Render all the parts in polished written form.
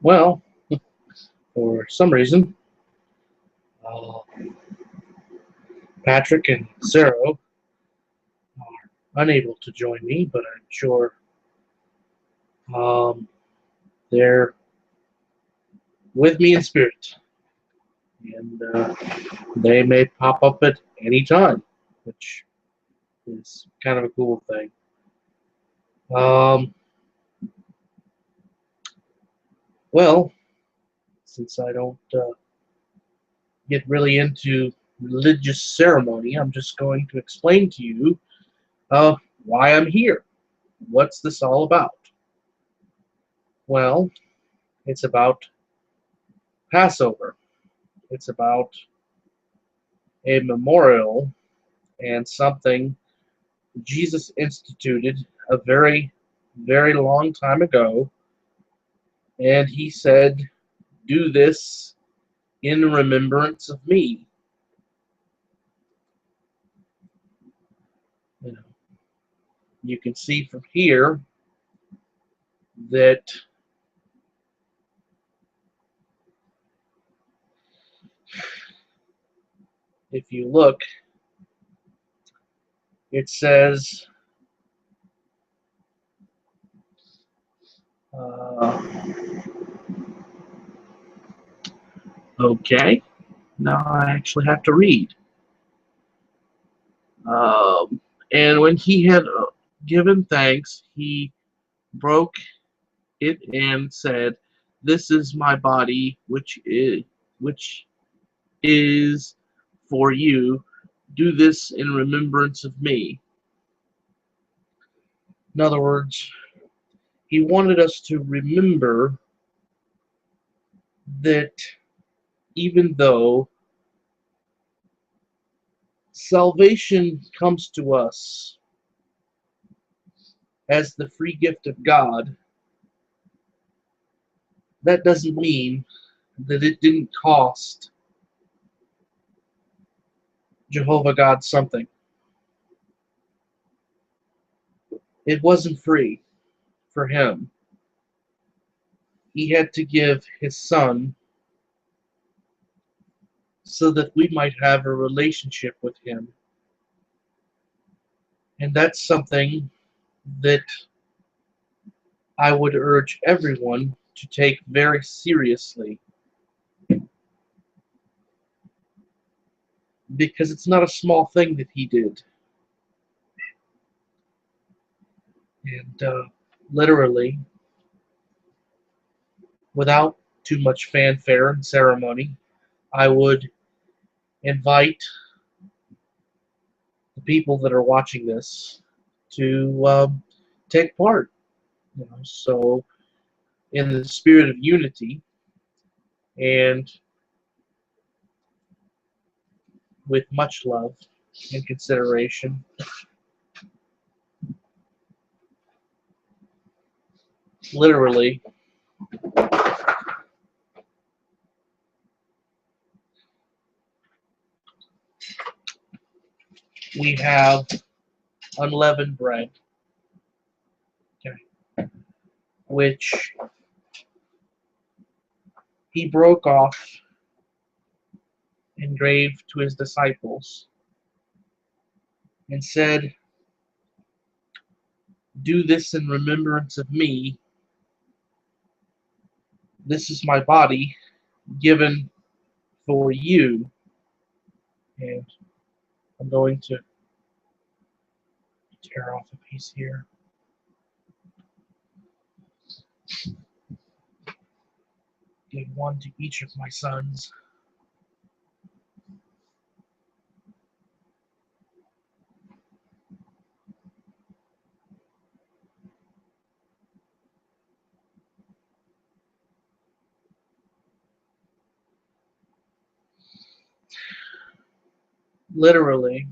Well, for some reason, uh, Patrick and Sarah are unable to join me, but I'm sure um, they're with me in spirit, and they may pop up at any time, which is kind of a cool thing. Um, well, since I don't get really into religious ceremony, I'm just going to explain to you why I'm here. What's this all about? Well, it's about Passover. It's about a memorial and something Jesus instituted a very, very long time ago. And he said, do this in remembrance of me. You know, you can see from here that if you look, it says, uh, okay, now I actually have to read. And when he had given thanks, he broke it and said, "This is my body, which is for you. Do this in remembrance of me." In other words, he wanted us to remember that even though salvation comes to us as the free gift of God, that doesn't mean that it didn't cost Jehovah God something. It wasn't free for him. He had to give his son so that we might have a relationship with him. And that's something that I would urge everyone to take very seriously, because it's not a small thing that he did. And literally, without too much fanfare and ceremony, I would invite the people that are watching this to take part. So, in the spirit of unity and with much love and consideration, literally, we have unleavened bread, okay, which he broke off and gave to his disciples and said, "Do this in remembrance of me. This is my body given for you." And I'm going to tear off a piece here. Give one to each of my sons. Literally,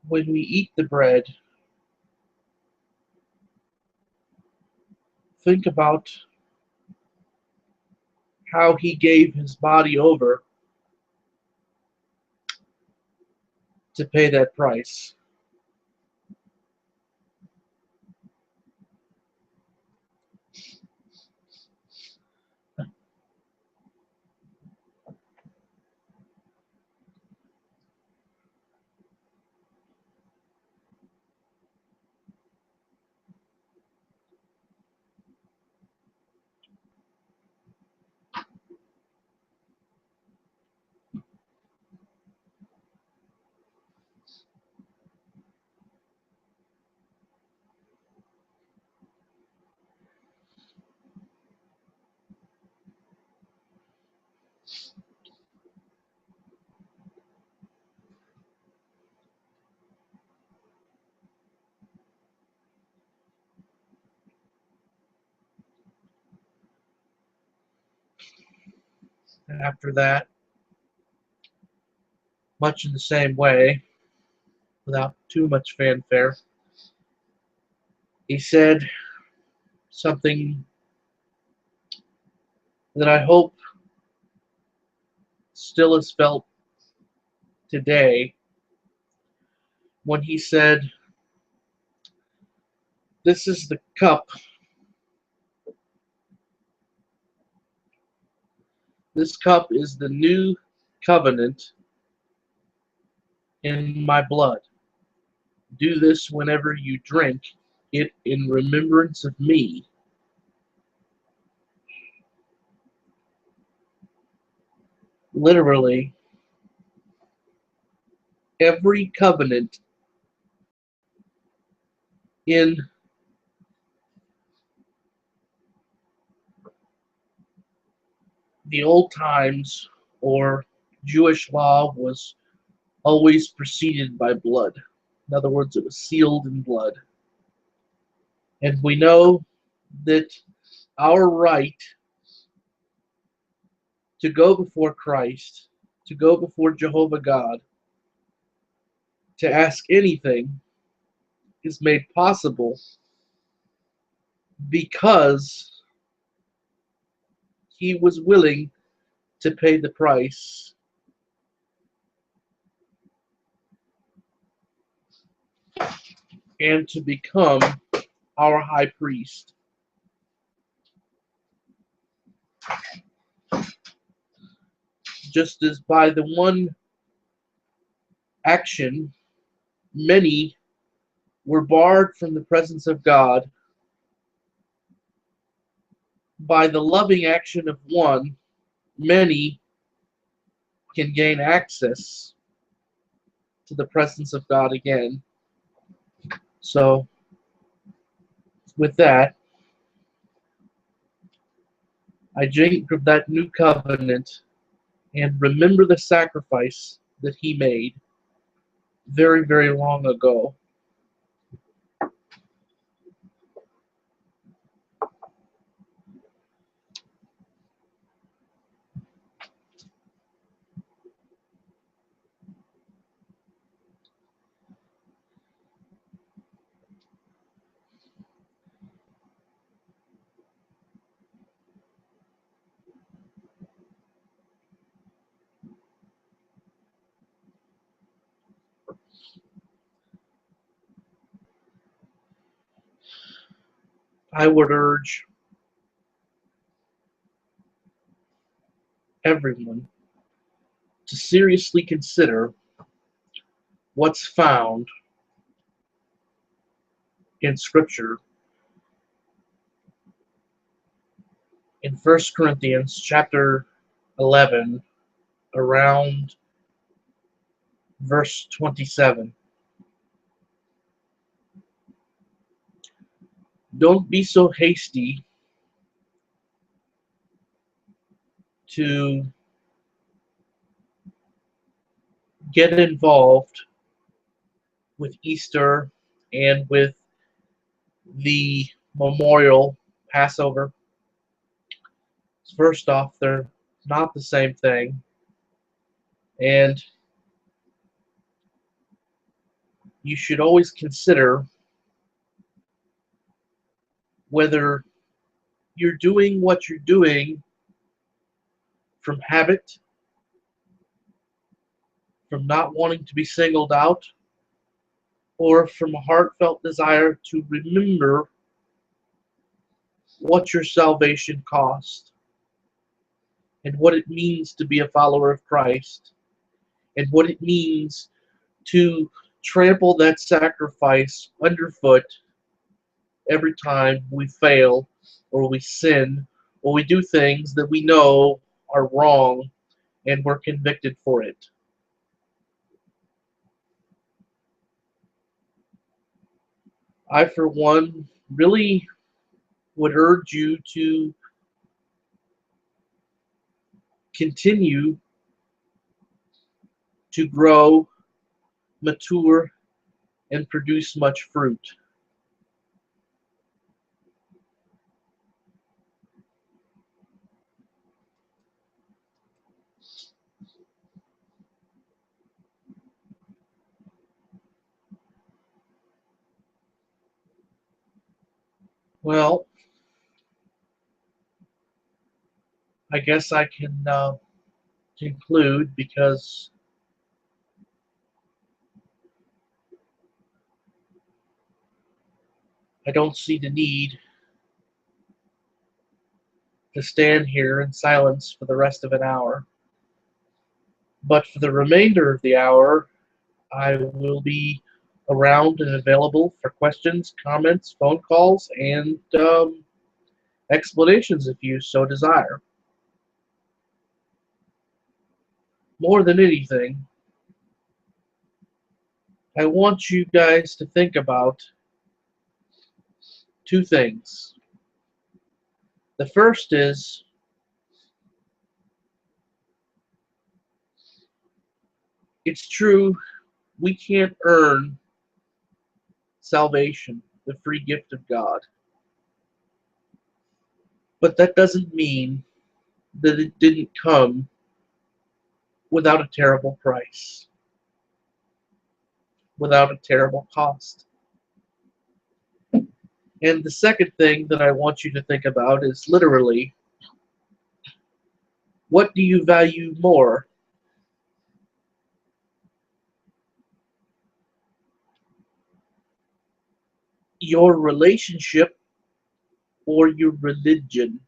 when we eat the bread, think about how he gave his body over to pay that price. After that, much in the same way, without too much fanfare, he said something that I hope still is felt today, when he said, "This is the cup. This cup is the new covenant in my blood. Do this whenever you drink it in remembrance of me." Literally, every covenant in the old times or Jewish law was always preceded by blood. In other words, it was sealed in blood. And we know that our right to go before Christ, to go before Jehovah God, to ask anything is made possible because he was willing to pay the price and to become our high priest. Just as by the one action, many were barred from the presence of God, by the loving action of one, many can gain access to the presence of God again. So, with that, I drink of that new covenant and remember the sacrifice that he made very, very long ago. I would urge everyone to seriously consider what's found in Scripture in 1 Corinthians chapter 11, around verse 27. Don't be so hasty to get involved with Easter and with the memorial Passover. First off, they're not the same thing. And you should always consider whether you're doing what you're doing from habit, from not wanting to be singled out, or from a heartfelt desire to remember what your salvation cost and what it means to be a follower of Christ and what it means to trample that sacrifice underfoot every time we fail or we sin or we do things that we know are wrong and we're convicted for it. I, for one, really would urge you to continue to grow, mature, and produce much fruit. Well, I guess I can conclude because I don't see the need to stand here in silence for the rest of an hour. But for the remainder of the hour, I will be around and available for questions, comments, phone calls, and explanations if you so desire. More than anything, I want you guys to think about two things. The first is it's true we can't earn salvation, the free gift of God. But that doesn't mean that it didn't come without a terrible price, without a terrible cost. And the second thing that I want you to think about is literally, what do you value more? Your relationship or your religion?